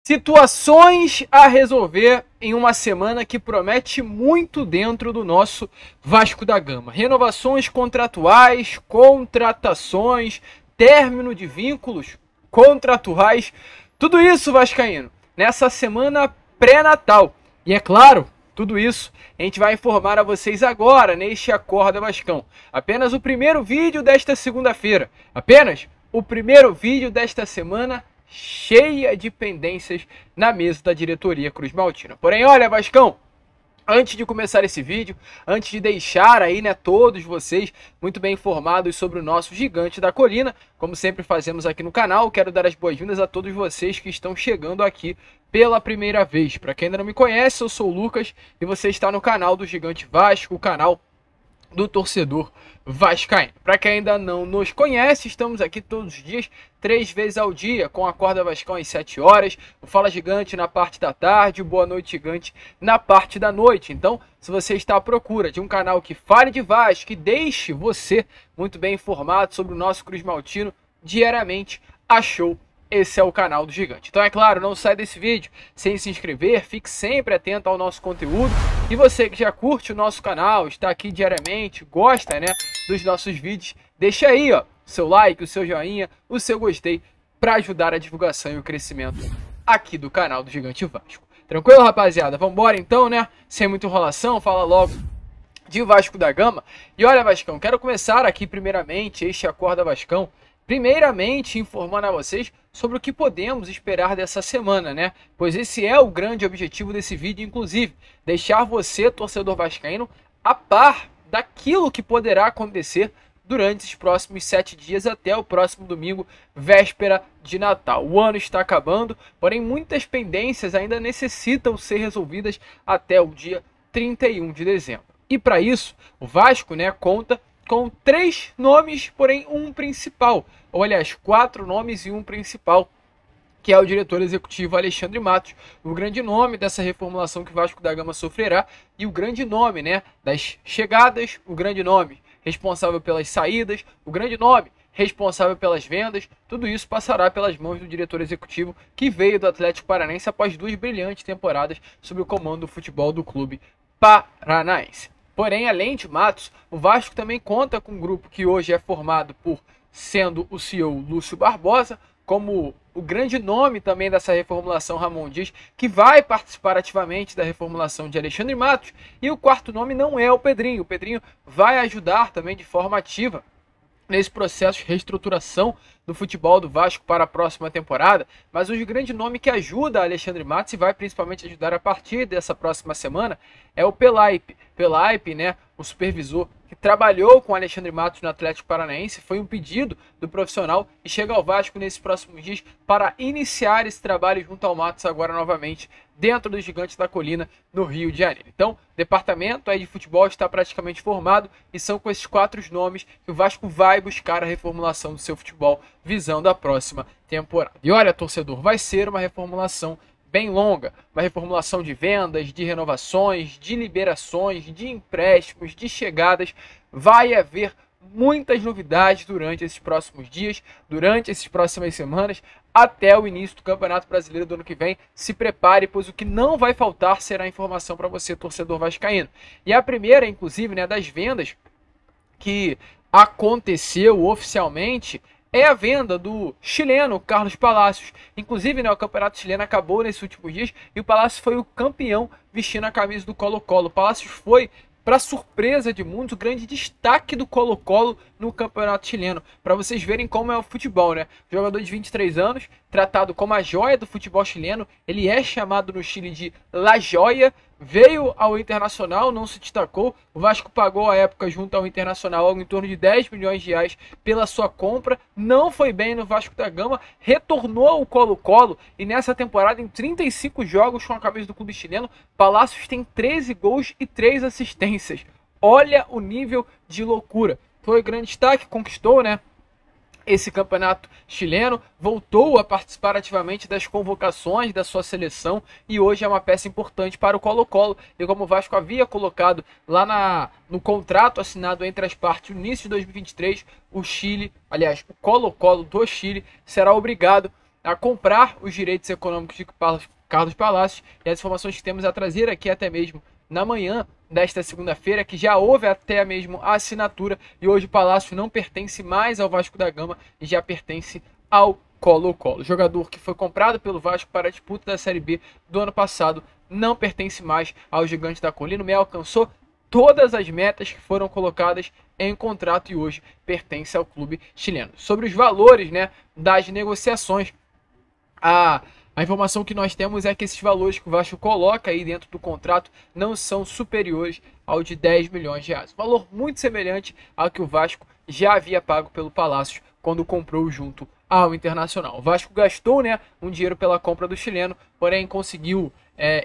Situações a resolver em uma semana que promete muito dentro do nosso Vasco da Gama. Renovações contratuais, contratações, término de vínculos contratuais, tudo isso, vascaíno, nessa semana pré-natal. E é claro, tudo isso a gente vai informar a vocês agora neste Acorda Vascão. Apenas o primeiro vídeo desta segunda-feira, apenas o primeiro vídeo desta semana cheia de pendências na mesa da diretoria Cruz Maltina. Porém, olha, Vascão, antes de começar esse vídeo, antes de deixar aí, todos vocês muito bem informados sobre o nosso gigante da colina, como sempre fazemos aqui no canal, quero dar as boas-vindas a todos vocês que estão chegando aqui pela primeira vez. Para quem ainda não me conhece, eu sou o Lucas e você está no canal do Gigante Vasco, o canal do torcedor vascaíno. Para quem ainda não nos conhece, estamos aqui todos os dias, 3 vezes ao dia, com a Acorda Vascão às 7 horas, o Fala Gigante na parte da tarde, o Boa Noite Gigante na parte da noite. Então, se você está à procura de um canal que fale de Vasco, que deixe você muito bem informado sobre o nosso Cruz Maltino diariamente, achou? Esse é o canal do Gigante. Então, é claro, não sai desse vídeo sem se inscrever, fique sempre atento ao nosso conteúdo. E você que já curte o nosso canal, está aqui diariamente, gosta, dos nossos vídeos, deixa aí, ó, seu like, o seu joinha, o seu gostei, para ajudar a divulgação e o crescimento aqui do canal do Gigante Vasco. Tranquilo, rapaziada? Vambora então, Sem muita enrolação, fala logo de Vasco da Gama. E olha, Vascão, quero começar aqui primeiramente este Acorda Vascão, primeiramente informando a vocês sobre o que podemos esperar dessa semana, Pois esse é o grande objetivo desse vídeo, inclusive, deixar você, torcedor vascaíno, a par daquilo que poderá acontecer durante esses próximos 7 dias até o próximo domingo, véspera de Natal. O ano está acabando, porém muitas pendências ainda necessitam ser resolvidas até o dia 31 de dezembro. E para isso, o Vasco, conta com 3 nomes, porém um principal, ou aliás, 4 nomes e um principal, que é o diretor executivo Alexandre Matos, o grande nome dessa reformulação que o Vasco da Gama sofrerá e o grande nome, das chegadas, o grande nome responsável pelas saídas, o grande nome responsável pelas vendas, tudo isso passará pelas mãos do diretor executivo que veio do Atlético Paranaense após 2 brilhantes temporadas sob o comando do futebol do clube paranaense. Porém, além de Matos, o Vasco também conta com um grupo que hoje é formado por, sendo o CEO Lúcio Barbosa, como o grande nome também dessa reformulação, Ramon Dias, que vai participar ativamente da reformulação de Alexandre Matos. E o quarto nome não é o Pedrinho. O Pedrinho vai ajudar também de forma ativa nesse processo de reestruturação do futebol do Vasco para a próxima temporada, mas o grande nome que ajuda Alexandre Matos e vai principalmente ajudar a partir dessa próxima semana é o Pelaipe. Pelaipe, o supervisor que trabalhou com Alexandre Matos no Atlético Paranaense, foi um pedido do profissional e chega ao Vasco nesses próximos dias para iniciar esse trabalho junto ao Matos agora novamente dentro do Gigante da Colina no Rio de Janeiro. Então, o departamento aí de futebol está praticamente formado e são com esses 4 nomes que o Vasco vai buscar a reformulação do seu futebol visando a próxima temporada. E olha, torcedor, vai ser uma reformulação bem longa, uma reformulação de vendas, de renovações, de liberações, de empréstimos, de chegadas. Vai haver muitas novidades durante esses próximos dias, durante essas próximas semanas, até o início do Campeonato Brasileiro do ano que vem. Se prepare, pois o que não vai faltar será informação para você, torcedor vascaíno. E a primeira, inclusive, das vendas que aconteceu oficialmente é a venda do chileno Carlos Palacios. Inclusive, o campeonato chileno acabou nesses últimos dias e o Palacios foi o campeão vestindo a camisa do Colo-Colo. O Palacios foi, para surpresa de muitos, o grande destaque do Colo-Colo no campeonato chileno. Para vocês verem como é o futebol, Jogador de 23 anos, tratado como a joia do futebol chileno. Ele é chamado no Chile de La Joia. Veio ao Internacional, não se destacou. O Vasco pagou à época junto ao Internacional algo em torno de 10 milhões de reais pela sua compra. Não foi bem no Vasco da Gama, retornou ao Colo-Colo e nessa temporada, em 35 jogos com a camisa do clube chileno, Palacios tem 13 gols e 3 assistências. Olha o nível de loucura. Foi grande destaque, conquistou, esse campeonato chileno, voltou a participar ativamente das convocações da sua seleção e hoje é uma peça importante para o Colo-Colo. E como o Vasco havia colocado lá no contrato assinado entre as partes no início de 2023, o Chile, aliás, o Colo-Colo do Chile será obrigado a comprar os direitos econômicos de Carlos Palacios, e as informações que temos a trazer aqui até mesmo na manhã desta segunda-feira, que já houve até mesmo a assinatura, e hoje o Palácio não pertence mais ao Vasco da Gama e já pertence ao Colo-Colo. O jogador que foi comprado pelo Vasco para a disputa da Série B do ano passado não pertence mais ao Gigante da Colina. O Mel alcançou todas as metas que foram colocadas em contrato e hoje pertence ao clube chileno. Sobre os valores, né, das negociações, a informação que nós temos é que esses valores que o Vasco coloca aí dentro do contrato não são superiores ao de 10 milhões de reais. Um valor muito semelhante ao que o Vasco já havia pago pelo Palácio quando comprou junto ao Internacional. O Vasco gastou, né, um dinheiro pela compra do chileno, porém conseguiu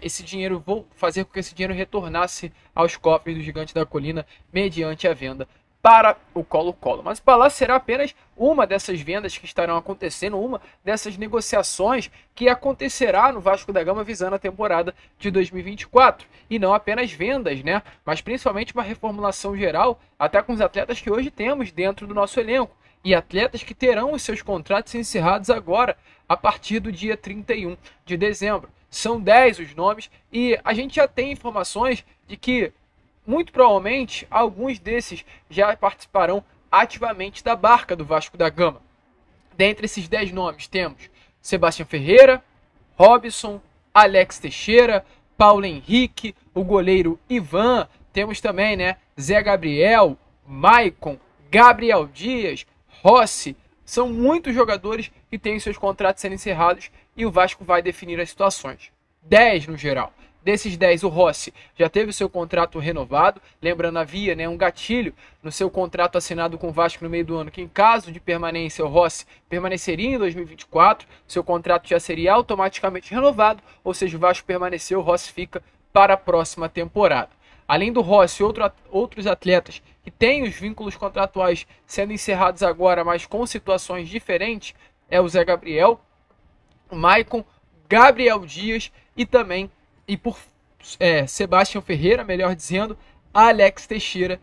esse dinheiro, fazer com que esse dinheiro retornasse aos cofres do Gigante da Colina mediante a venda para o Colo-Colo. Mas o Palácio será apenas uma dessas vendas que estarão acontecendo, uma dessas negociações que acontecerá no Vasco da Gama visando a temporada de 2024. E não apenas vendas, né? Mas principalmente uma reformulação geral, até com os atletas que hoje temos dentro do nosso elenco. E atletas que terão os seus contratos encerrados agora, a partir do dia 31 de dezembro. São 10 os nomes e a gente já tem informações de que muito provavelmente alguns desses já participarão ativamente da barca do Vasco da Gama. Dentre esses 10 nomes temos Sebastião Ferreira, Robson, Alex Teixeira, Paulo Henrique, o goleiro Ivan, temos também, né, Zé Gabriel, Maicon, Gabriel Dias, Rossi. São muitos jogadores que têm seus contratos sendo encerrados e o Vasco vai definir as situações. 10 no geral. Desses 10, o Rossi já teve o seu contrato renovado. Lembrando, havia, né, um gatilho no seu contrato assinado com o Vasco no meio do ano, que em caso de permanência, o Rossi permaneceria em 2024. Seu contrato já seria automaticamente renovado, ou seja, o Vasco permaneceu, o Rossi fica para a próxima temporada. Além do Rossi, outros atletas que têm os vínculos contratuais sendo encerrados agora, mas com situações diferentes, é o Zé Gabriel, o Maicon, Gabriel Dias e também, Sebastião Ferreira, melhor dizendo, Alex Teixeira,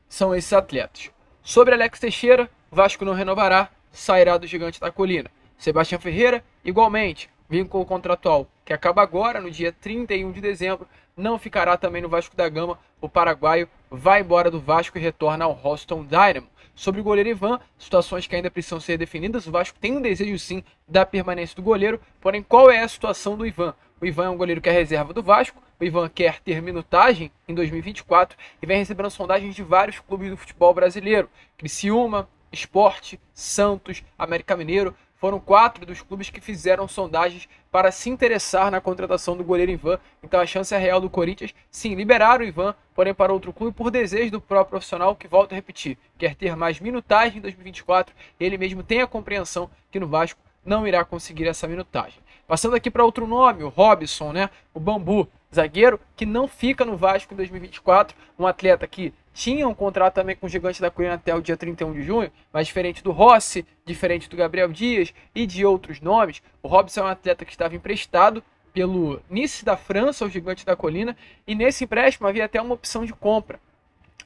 são esses atletas. Sobre Alex Teixeira, o Vasco não renovará, sairá do Gigante da Colina. Sebastião Ferreira, igualmente, vínculo contratual que acaba agora, no dia 31 de dezembro, não ficará também no Vasco da Gama. O paraguaio vai embora do Vasco e retorna ao Houston Dynamo. Sobre o goleiro Ivan, situações que ainda precisam ser definidas. O Vasco tem um desejo sim da permanência do goleiro, porém qual é a situação do Ivan? O Ivan é um goleiro que é reserva do Vasco, o Ivan quer ter minutagem em 2024 e vem recebendo sondagens de vários clubes do futebol brasileiro. Criciúma, Sport, Santos, América Mineiro, foram 4 dos clubes que fizeram sondagens para se interessar na contratação do goleiro Ivan. Então a chance é real do Corinthians, sim, liberar o Ivan, porém para outro clube por desejo do próprio profissional, que, volto a repetir, quer ter mais minutagem em 2024. Ele mesmo tem a compreensão que no Vasco não irá conseguir essa minutagem. Passando aqui para outro nome, o Robson, né? O Bambu, zagueiro que não fica no Vasco em 2024, um atleta que tinha um contrato também com o Gigante da Colina até o dia 31 de junho, mas diferente do Rossi, diferente do Gabriel Dias e de outros nomes, o Robson é um atleta que estava emprestado pelo Nice da França ao Gigante da Colina, e nesse empréstimo havia até uma opção de compra.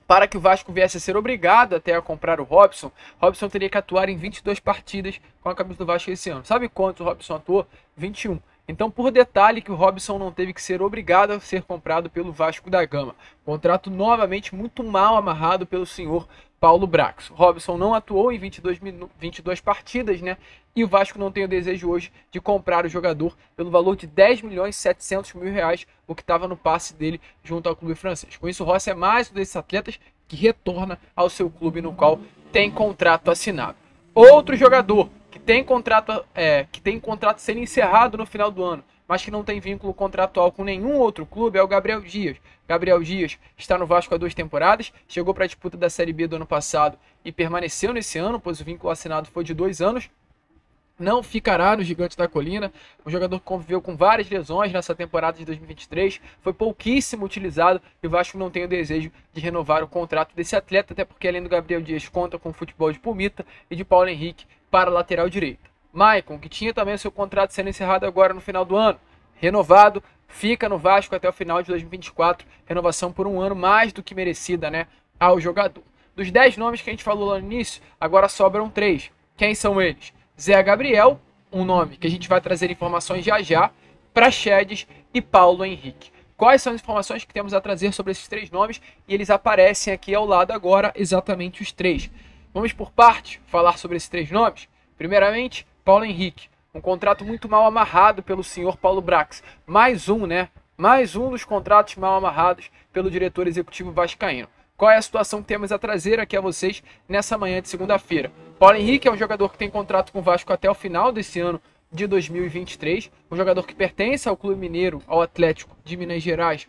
Para que o Vasco viesse a ser obrigado até a comprar o Robson, Robson teria que atuar em 22 partidas com a camisa do Vasco esse ano. Sabe quantos o Robson atuou? 21. Então, por detalhe, que o Robson não teve que ser obrigado a ser comprado pelo Vasco da Gama. Contrato novamente muito mal amarrado pelo senhor Paulo Brax. O Robson não atuou em 22 partidas, né? E o Vasco não tem o desejo hoje de comprar o jogador pelo valor de 10 milhões e 700 mil reais, o que estava no passe dele junto ao clube francês. Com isso, o Rossi é mais um desses atletas que retorna ao seu clube no qual tem contrato assinado. Outro jogador que tem contrato sendo encerrado no final do ano, mas que não tem vínculo contratual com nenhum outro clube, é o Gabriel Dias. Gabriel Dias está no Vasco há 2 temporadas, chegou para a disputa da Série B do ano passado e permaneceu nesse ano, pois o vínculo assinado foi de 2 anos. Não ficará no Gigante da Colina, um jogador que conviveu com várias lesões nessa temporada de 2023, foi pouquíssimo utilizado e o Vasco não tem o desejo de renovar o contrato desse atleta, até porque além do Gabriel Dias conta com o futebol de Pumita e de Paulo Henrique para a lateral direita. Maicon, que tinha também o seu contrato sendo encerrado agora no final do ano, renovado, fica no Vasco até o final de 2024, renovação por 1 ano mais do que merecida, né, ao jogador. Dos 10 nomes que a gente falou lá no início, agora sobram 3. Quem são eles? Zé Gabriel, um nome que a gente vai trazer informações já já, Praxedes e Paulo Henrique. Quais são as informações que temos a trazer sobre esses três nomes? E eles aparecem aqui ao lado agora, exatamente os três. Vamos por parte falar sobre esses três nomes? Primeiramente, Paulo Henrique. Um contrato muito mal amarrado pelo senhor Paulo Brax. Mais um, né? Mais um dos contratos mal amarrados pelo diretor executivo vascaíno. Qual é a situação que temos a trazer aqui a vocês nessa manhã de segunda-feira? Paulo Henrique é um jogador que tem contrato com o Vasco até o final desse ano de 2023. Um jogador que pertence ao Clube Mineiro, ao Atlético de Minas Gerais.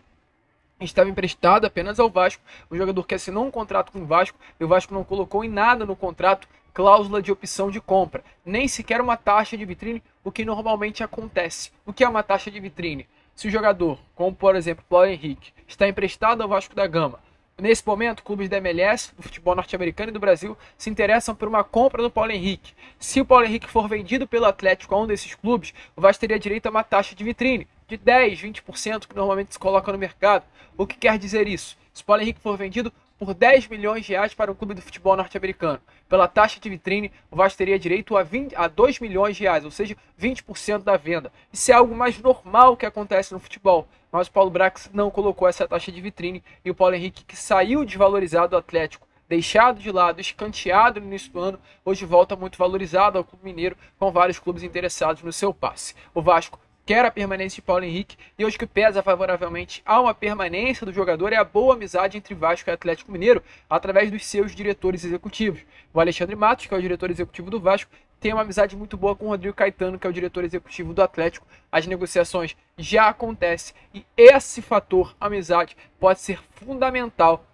Estava emprestado apenas ao Vasco. Um jogador que assinou um contrato com o Vasco e o Vasco não colocou em nada no contrato cláusula de opção de compra. Nem sequer uma taxa de vitrine, o que normalmente acontece. O que é uma taxa de vitrine? Se o jogador, como por exemplo Paulo Henrique, está emprestado ao Vasco da Gama, nesse momento, clubes da MLS, do futebol norte-americano e do Brasil, se interessam por uma compra do Paulo Henrique. Se o Paulo Henrique for vendido pelo Atlético a um desses clubes, o Vasco teria direito a uma taxa de vitrine de 10, 20% que normalmente se coloca no mercado. O que quer dizer isso? Se o Paulo Henrique for vendido por 10 milhões de reais para um clube do futebol norte-americano, pela taxa de vitrine, o Vasco teria direito a 2 milhões de reais, ou seja, 20% da venda. Isso é algo mais normal que acontece no futebol. Mas o Paulo Brax não colocou essa taxa de vitrine e o Paulo Henrique, que saiu desvalorizado do Atlético, deixado de lado, escanteado no início do ano, hoje volta muito valorizado ao Clube Mineiro, com vários clubes interessados no seu passe. O Vasco quer a permanência de Paulo Henrique e hoje o que pesa favoravelmente a uma permanência do jogador é a boa amizade entre Vasco e Atlético Mineiro através dos seus diretores executivos. O Alexandre Matos, que é o diretor executivo do Vasco, tem uma amizade muito boa com o Rodrigo Caetano, que é o diretor executivo do Atlético. As negociações já acontecem e esse fator, amizade, pode ser fundamental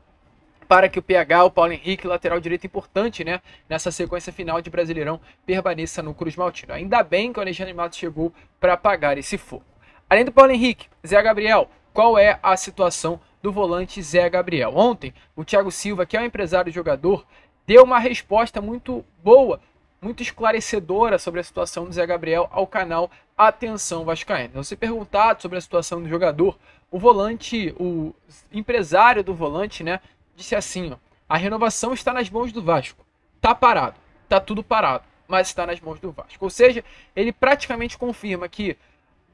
para que o PH, o Paulo Henrique, lateral direito importante, né, nessa sequência final de Brasileirão, permaneça no Cruz Maltino. Ainda bem que o Alexandre Matos chegou para apagar esse fogo. Além do Paulo Henrique, Zé Gabriel, qual é a situação do volante Zé Gabriel? Ontem, o Thiago Silva, que é um empresário e jogador, deu uma resposta muito boa, muito esclarecedora sobre a situação do Zé Gabriel ao canal Atenção Vascaíno. Ao ser perguntado sobre a situação do jogador, o volante, o empresário do volante, né, disse assim, ó: a renovação está nas mãos do Vasco. Tá parado, tá tudo parado, mas está nas mãos do Vasco. Ou seja, ele praticamente confirma que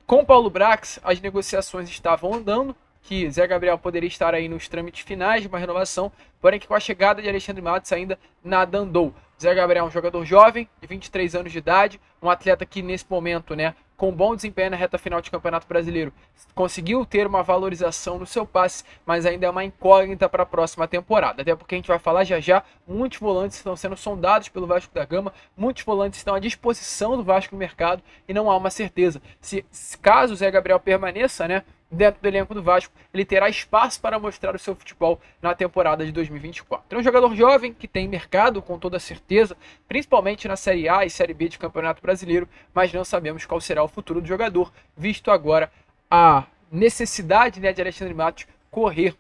com Paulo Brax as negociações estavam andando, que Zé Gabriel poderia estar aí nos trâmites finais de uma renovação, porém que com a chegada de Alexandre Matos ainda nada andou. Zé Gabriel é um jogador jovem, de 23 anos de idade, um atleta que nesse momento, né, com bom desempenho na reta final de Campeonato Brasileiro, conseguiu ter uma valorização no seu passe, mas ainda é uma incógnita para a próxima temporada. Até porque a gente vai falar já já, muitos volantes estão sendo sondados pelo Vasco da Gama, muitos volantes estão à disposição do Vasco no mercado e não há uma certeza. Se caso o Zé Gabriel permaneça, né, dentro do elenco do Vasco, ele terá espaço para mostrar o seu futebol na temporada de 2024. É um jogador jovem que tem mercado, com toda certeza, principalmente na Série A e Série B de Campeonato Brasileiro, mas não sabemos qual será o futuro do jogador, visto agora a necessidade, né, de Alexandre Matos correr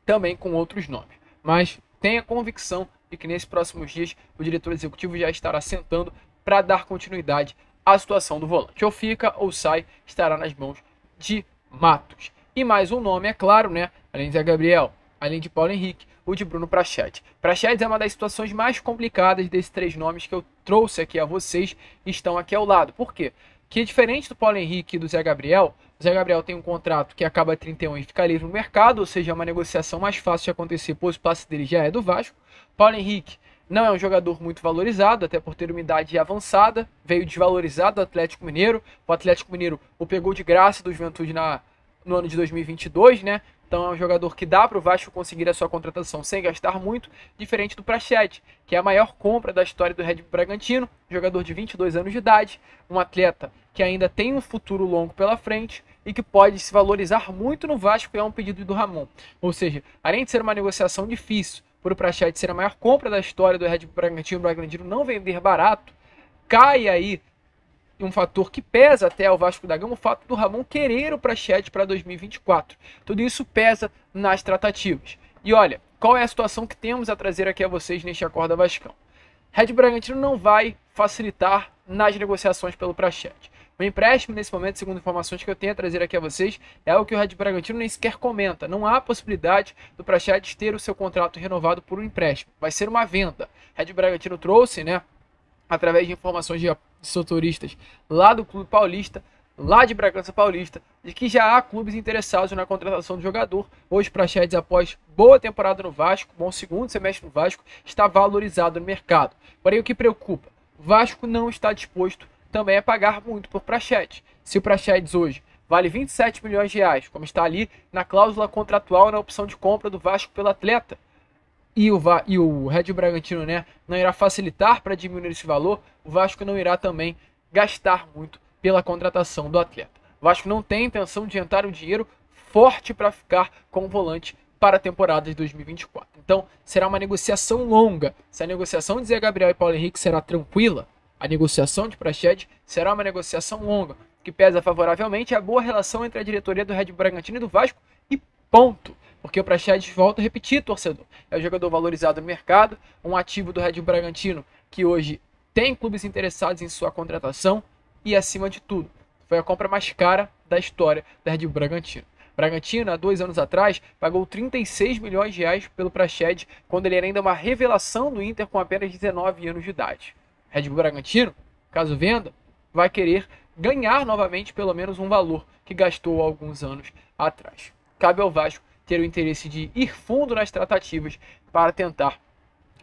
também com outros nomes. Mas tenha convicção de que nesses próximos dias o diretor executivo já estará sentando para dar continuidade à situação do volante. Ou fica ou sai, estará nas mãos de Matos. E mais um nome, é claro, né? Além de Zé Gabriel, além de Paulo Henrique, o de Bruno Praxedes. Praxedes é uma das situações mais complicadas desses três nomes que eu trouxe aqui a vocês e estão aqui ao lado. Por quê? Que diferente do Paulo Henrique e do Zé Gabriel, o Zé Gabriel tem um contrato que acaba em 31 e fica livre no mercado, ou seja, é uma negociação mais fácil de acontecer, pois o passe dele já é do Vasco. Paulo Henrique não é um jogador muito valorizado, até por ter uma idade avançada, veio desvalorizado do Atlético Mineiro. O Atlético Mineiro o pegou de graça do Juventude no ano de 2022, né? Então é um jogador que dá para o Vasco conseguir a sua contratação sem gastar muito, diferente do Praxedes, que é a maior compra da história do Red Bull Bragantino, jogador de 22 anos de idade, um atleta que ainda tem um futuro longo pela frente e que pode se valorizar muito no Vasco, e é um pedido do Ramon. Ou seja, além de ser uma negociação difícil, por o Praxedes ser a maior compra da história do Red Bull Bragantino, o Bragantino não vender barato, cai aí um fator que pesa até o Vasco da Gama, o fato do Ramon querer o Praxedes para 2024. Tudo isso pesa nas tratativas. E olha, qual é a situação que temos a trazer aqui a vocês neste Acorda Vascão? Red Bull Bragantino não vai facilitar nas negociações pelo Praxedes. O empréstimo, nesse momento, segundo informações que eu tenho a trazer aqui a vocês, é o que o Red Bull Bragantino nem sequer comenta. Não há possibilidade do Praxedes ter o seu contrato renovado por um empréstimo. Vai ser uma venda. Red Bull Bragantino trouxe, né, através de informações de de sotoristas lá do Clube Paulista, lá de Bragança Paulista, de que já há clubes interessados na contratação do jogador. Hoje, Praxedes, após boa temporada no Vasco, bom segundo semestre no Vasco, está valorizado no mercado. Porém, o que preocupa, o Vasco não está disposto também a pagar muito por Praxedes. Se o Praxedes hoje vale 27 milhões de reais, como está ali na cláusula contratual na opção de compra do Vasco pelo atleta, e o Red Bull Bragantino, né, não irá facilitar para diminuir esse valor, o Vasco não irá também gastar muito pela contratação do atleta. O Vasco não tem intenção de entrar um dinheiro forte para ficar com o volante para a temporada de 2024. Então, será uma negociação longa. Se a negociação de Zé Gabriel e Paulo Henrique será tranquila, a negociação de Praxedes será uma negociação longa, que pesa favoravelmente a boa relação entre a diretoria do Red Bull Bragantino e do Vasco, e ponto. Porque o Praxedes, volta a repetir, torcedor, é um jogador valorizado no mercado, um ativo do Red Bull Bragantino que hoje tem clubes interessados em sua contratação, e, acima de tudo, foi a compra mais cara da história da Red Bull Bragantino. Bragantino, há 2 anos atrás, pagou 36 milhões de reais pelo Praxedes, quando ele era ainda uma revelação do Inter com apenas 19 anos de idade. Red Bull Bragantino, caso venda, vai querer ganhar novamente pelo menos um valor que gastou há alguns anos atrás. Cabe ao Vasco ter o interesse de ir fundo nas tratativas para tentar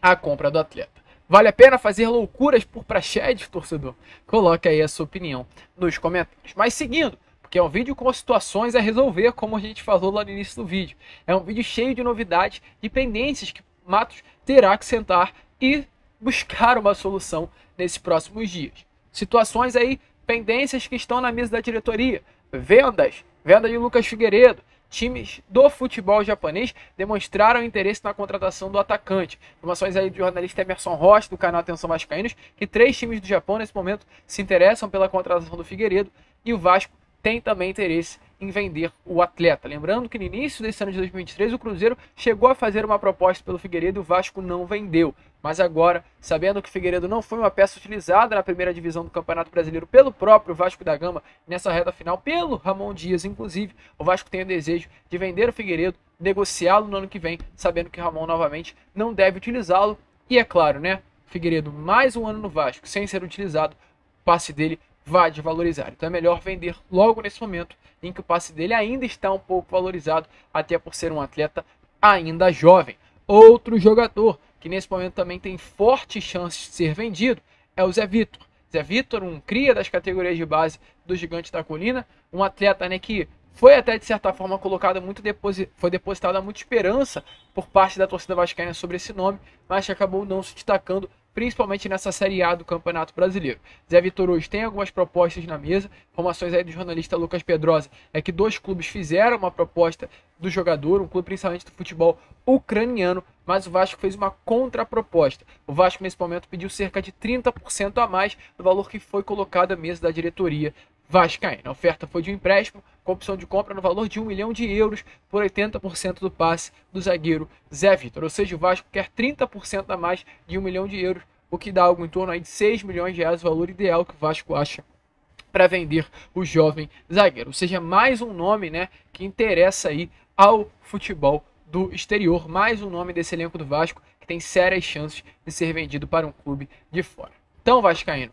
a compra do atleta. Vale a pena fazer loucuras por Praxedes, torcedor? Coloque aí a sua opinião nos comentários. Mas seguindo, porque é um vídeo com situações a resolver, como a gente falou lá no início do vídeo. É um vídeo cheio de novidades e pendências que Matos terá que sentar e buscar uma solução nesses próximos dias. Situações aí, pendências que estão na mesa da diretoria. Venda de Lucas Figueiredo. Times do futebol japonês demonstraram interesse na contratação do atacante. Informações aí do jornalista Emerson Rocha, do canal Atenção Vascaínos, que 3 times do Japão nesse momento se interessam pela contratação do Figueiredo, e o Vasco tem também interesse em vender o atleta. Lembrando que no início desse ano de 2023 o Cruzeiro chegou a fazer uma proposta pelo Figueiredo e o Vasco não vendeu. Mas agora, sabendo que o Figueiredo não foi uma peça utilizada na primeira divisão do Campeonato Brasileiro pelo próprio Vasco da Gama, nessa reta final, pelo Ramon Dias inclusive, o Vasco tem o desejo de vender o Figueiredo, negociá-lo no ano que vem, sabendo que Ramon novamente não deve utilizá-lo. E é claro, né, Figueiredo mais um ano no Vasco sem ser utilizado, o passe dele vai desvalorizar. Então é melhor vender logo nesse momento em que o passe dele ainda está um pouco valorizado, até por ser um atleta ainda jovem. Outro jogador que nesse momento também tem fortes chances de ser vendido é o Zé Vitor. Zé Vitor, um cria das categorias de base do Gigante da Colina, um atleta, né, que foi até de certa forma colocada foi depositada muita esperança por parte da torcida vascaína sobre esse nome, mas que acabou não se destacando, principalmente nessa Série A do Campeonato Brasileiro. Zé Vitor hoje tem algumas propostas na mesa. Informações aí do jornalista Lucas Pedrosa é que 2 clubes fizeram uma proposta do jogador, um clube principalmente do futebol ucraniano, mas o Vasco fez uma contraproposta. O Vasco nesse momento pediu cerca de 30% a mais do valor que foi colocado à mesa da diretoria vascaína. A oferta foi de um empréstimo com opção de compra no valor de 1 milhão de euros por 80% do passe do zagueiro Zé Vitor. Ou seja, o Vasco quer 30% a mais de 1 milhão de euros, o que dá algo em torno aí de 6 milhões de reais, o valor ideal que o Vasco acha para vender o jovem zagueiro. Ou seja, mais um nome, né, que interessa aí ao futebol do exterior, mais um nome desse elenco do Vasco que tem sérias chances de ser vendido para um clube de fora. Então, vascaíno,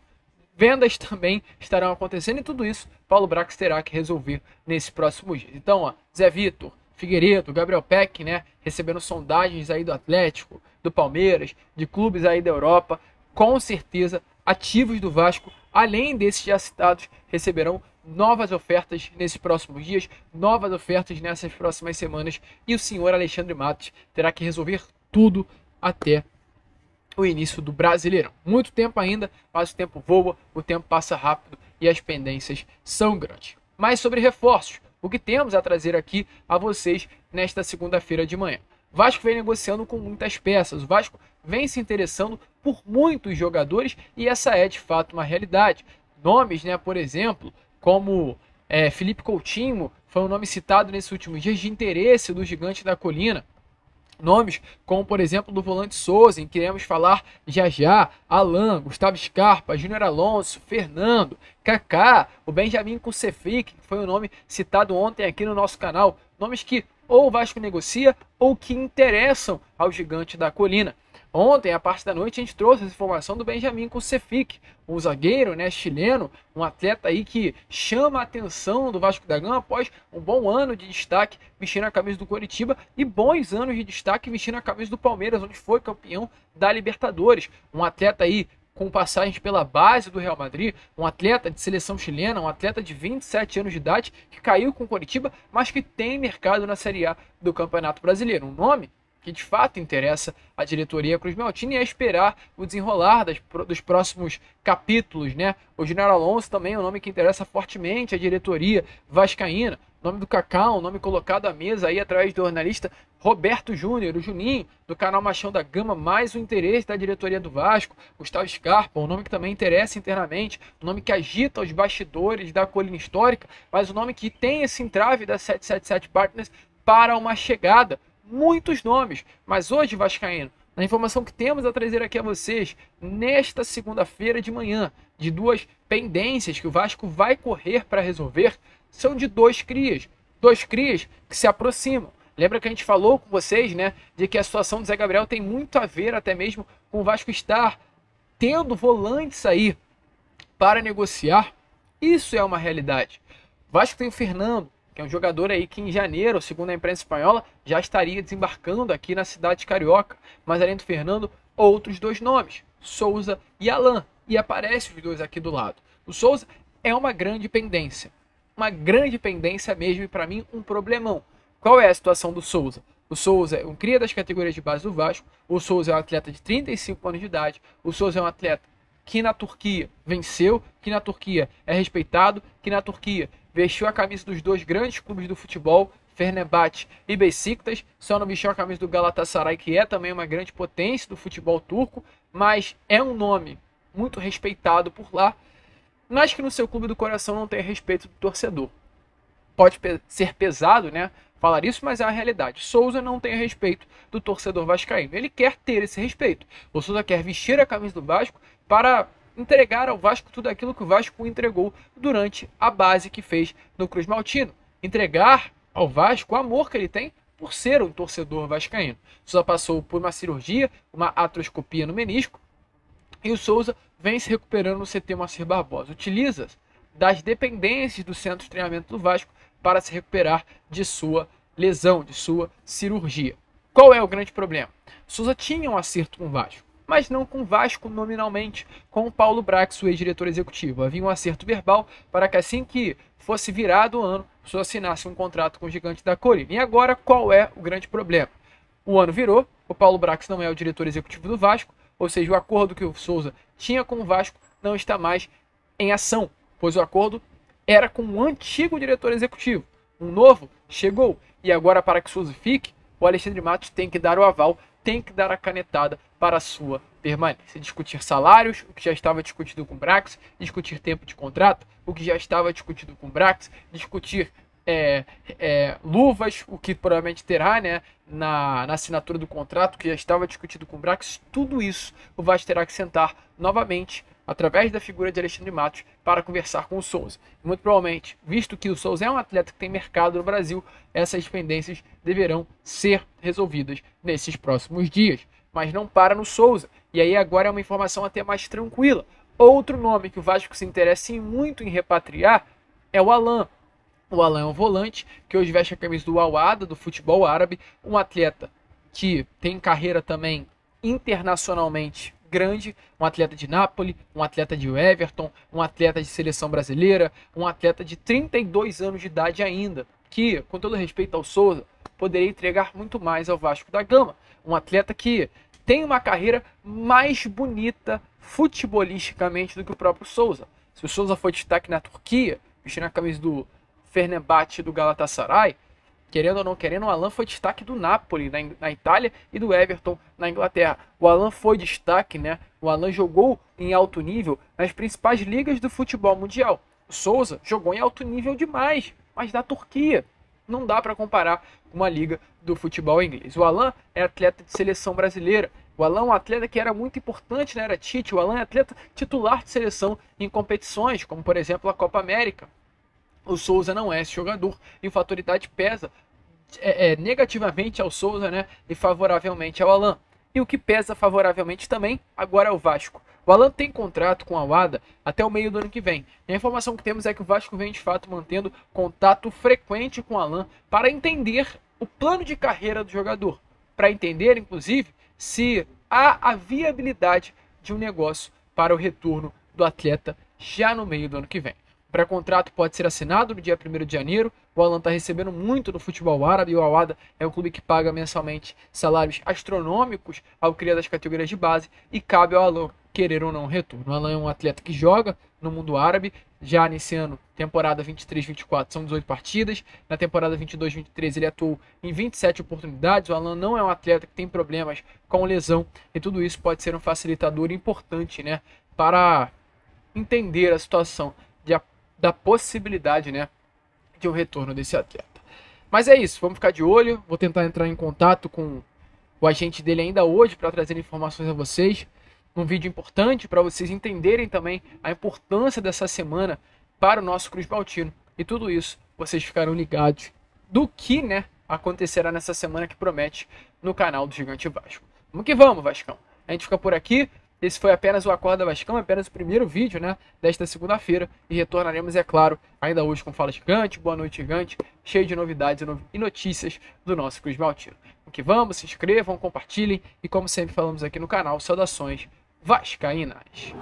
vendas também estarão acontecendo, e tudo isso Paulo Brax terá que resolver nesse próximo dia. Então, ó, Zé Vitor, Figueiredo, Gabriel Peck, né, recebendo sondagens aí do Atlético, do Palmeiras, de clubes aí da Europa, com certeza ativos do Vasco, além desses já citados, receberão novas ofertas nesses próximos dias, novas ofertas nessas próximas semanas, e o senhor Alexandre Matos terá que resolver tudo até o início do Brasileirão. Muito tempo ainda, mas o tempo voa, o tempo passa rápido e as pendências são grandes. Mas sobre reforços, o que temos a trazer aqui a vocês nesta segunda-feira de manhã. O Vasco vem negociando com muitas peças, o Vasco vem se interessando por muitos jogadores, e essa é de fato uma realidade. Nomes, né, por exemplo, como Felipe Coutinho, foi um nome citado nesses últimos dias de interesse do Gigante da Colina. Nomes como, por exemplo, do volante Souza, em que iremos falar já já, Alan, Gustavo Scarpa, Júnior Alonso, Fernando, Kaká, o Benjamin Kusefic, que foi um nome citado ontem aqui no nosso canal. Nomes que ou o Vasco negocia ou que interessam ao Gigante da Colina. Ontem, à parte da noite, a gente trouxe essa informação do Benjamin Kusevic, um zagueiro, né, chileno, um atleta aí que chama a atenção do Vasco da Gama após um bom ano de destaque vestindo a camisa do Coritiba e bons anos de destaque vestindo a camisa do Palmeiras, onde foi campeão da Libertadores. Um atleta aí com passagens pela base do Real Madrid, um atleta de seleção chilena, um atleta de 27 anos de idade, que caiu com o Coritiba, mas que tem mercado na Série A do Campeonato Brasileiro. Um nome que de fato interessa a diretoria Cruz Maltini é esperar o desenrolar dos próximos capítulos, né? O Júnior Alonso também é um nome que interessa fortemente a diretoria vascaína. O nome do Cacau, um nome colocado à mesa aí através do jornalista Roberto Júnior, o Juninho, do canal Machão da Gama, mais o interesse da diretoria do Vasco, Gustavo Scarpa, um nome que também interessa internamente, um nome que agita os bastidores da colina histórica, mas um nome que tem esse entrave da 777 Partners para uma chegada. Muitos nomes, mas hoje, vascaíno, na informação que temos a trazer aqui a vocês, nesta segunda-feira de manhã, de duas pendências que o Vasco vai correr para resolver, são de dois crias que se aproximam. Lembra que a gente falou com vocês, né, de que a situação do Zé Gabriel tem muito a ver até mesmo com o Vasco estar tendo volantes aí para negociar? Isso é uma realidade. O Vasco tem o Fernando, que é um jogador aí que em janeiro, segundo a imprensa espanhola, já estaria desembarcando aqui na cidade carioca. Mas além do Fernando, outros dois nomes, Souza e Alan. E aparecem os dois aqui do lado. O Souza é uma grande pendência mesmo, e para mim um problemão. Qual é a situação do Souza? O Souza é um cria das categorias de base do Vasco. O Souza é um atleta de 35 anos de idade. O Souza é um atleta que na Turquia venceu, que na Turquia é respeitado, que na Turquia vestiu a camisa dos dois grandes clubes do futebol, Fenerbahçe e Beşiktaş. Só não vestiu a camisa do Galatasaray, que é também uma grande potência do futebol turco, mas é um nome muito respeitado por lá, mas que no seu clube do coração não tem respeito do torcedor. Pode ser pesado, né, falar isso, mas é a realidade. Souza não tem respeito do torcedor vascaíno. Ele quer ter esse respeito. O Souza quer vestir a camisa do Vasco para entregar ao Vasco tudo aquilo que o Vasco entregou durante a base que fez no Cruz Maltino. Entregar ao Vasco o amor que ele tem por ser um torcedor vascaíno. O Souza passou por uma cirurgia, uma atroscopia no menisco, e o Souza vem se recuperando no CT Moacir Barbosa. Utiliza das dependências do centro de treinamento do Vasco para se recuperar de sua lesão, de sua cirurgia. Qual é o grande problema? O Souza tinha um acerto com o Vasco, mas não com o Vasco nominalmente, com o Paulo Brax, o ex-diretor executivo. Havia um acerto verbal para que assim que fosse virado o ano, o Souza assinasse um contrato com o gigante da colina. E agora, qual é o grande problema? O ano virou, o Paulo Brax não é o diretor executivo do Vasco, ou seja, o acordo que o Souza tinha com o Vasco não está mais em ação, pois o acordo era com o antigo diretor executivo. Um novo chegou, e agora para que o Souza fique, o Alexandre Matos tem que dar o aval, tem que dar a canetada para a sua permanência. Discutir salários, o que já estava discutido com o Brax, discutir tempo de contrato, o que já estava discutido com o Brax, discutir luvas, o que provavelmente terá, né, na assinatura do contrato, que já estava discutido com o Brax. Tudo isso o Vasco terá que sentar novamente através da figura de Alexandre Matos para conversar com o Souza. Muito provavelmente, visto que o Souza é um atleta que tem mercado no Brasil, essas pendências deverão ser resolvidas nesses próximos dias. Mas não para no Souza. E aí agora é uma informação até mais tranquila. Outro nome que o Vasco se interessa muito em repatriar é o Alan. O Alan é um volante que hoje veste a camisa do Al-Ahly, do futebol árabe, um atleta que tem carreira também internacionalmente grande, um atleta de Napoli, um atleta de Everton, um atleta de seleção brasileira, um atleta de 32 anos de idade ainda, que, com todo respeito ao Souza, poderia entregar muito mais ao Vasco da Gama. Um atleta que tem uma carreira mais bonita futebolisticamente do que o próprio Souza. Se o Souza foi destaque na Turquia, vestindo a camisa do Fenerbahçe do Galatasaray, querendo ou não querendo, o Alan foi destaque do Napoli na Itália e do Everton na Inglaterra. O Alan foi destaque, né? O Alan jogou em alto nível nas principais ligas do futebol mundial. O Souza jogou em alto nível demais, mas na Turquia. Não dá para comparar com uma liga do futebol inglês. O Alan é atleta de seleção brasileira. O Alan é um atleta que era muito importante na era Tite. O Alan é atleta titular de seleção em competições, como por exemplo a Copa América. O Souza não é esse jogador e o fator idade pesa negativamente ao Souza, né, e favoravelmente ao Alan. E o que pesa favoravelmente também agora é o Vasco. O Alan tem contrato com a Wada até o meio do ano que vem. E a informação que temos é que o Vasco vem de fato mantendo contato frequente com o Alan para entender o plano de carreira do jogador. Para entender, inclusive, se há a viabilidade de um negócio para o retorno do atleta já no meio do ano que vem. O pré-contrato pode ser assinado no dia 1º de janeiro. O Alan está recebendo muito no futebol árabe e o Al Wahda é um clube que paga mensalmente salários astronômicos ao criar das categorias de base e cabe ao Alan querer ou não retorno. O Alan é um atleta que joga no mundo árabe, já nesse ano, temporada 23-24, são 18 partidas. Na temporada 22-23 ele atuou em 27 oportunidades. O Alan não é um atleta que tem problemas com lesão e tudo isso pode ser um facilitador importante, né, para entender a situação da possibilidade, né, de um retorno desse atleta. Mas é isso, vamos ficar de olho. Vou tentar entrar em contato com o agente dele ainda hoje para trazer informações a vocês. Um vídeo importante para vocês entenderem também a importância dessa semana para o nosso Cruz Maltino. E tudo isso vocês ficarão ligados do que, né, acontecerá nessa semana que promete no canal do Gigante Vasco. Vamos que vamos, Vascão. A gente fica por aqui. Esse foi apenas o Acorda Vascão, apenas o primeiro vídeo, né, desta segunda-feira. E retornaremos, é claro, ainda hoje com Fala Gigante, Boa Noite Gigante, cheio de novidades e notícias do nosso Cruz Maltino. Vamos que vamos, se inscrevam, compartilhem e como sempre falamos aqui no canal, saudações vascaínas.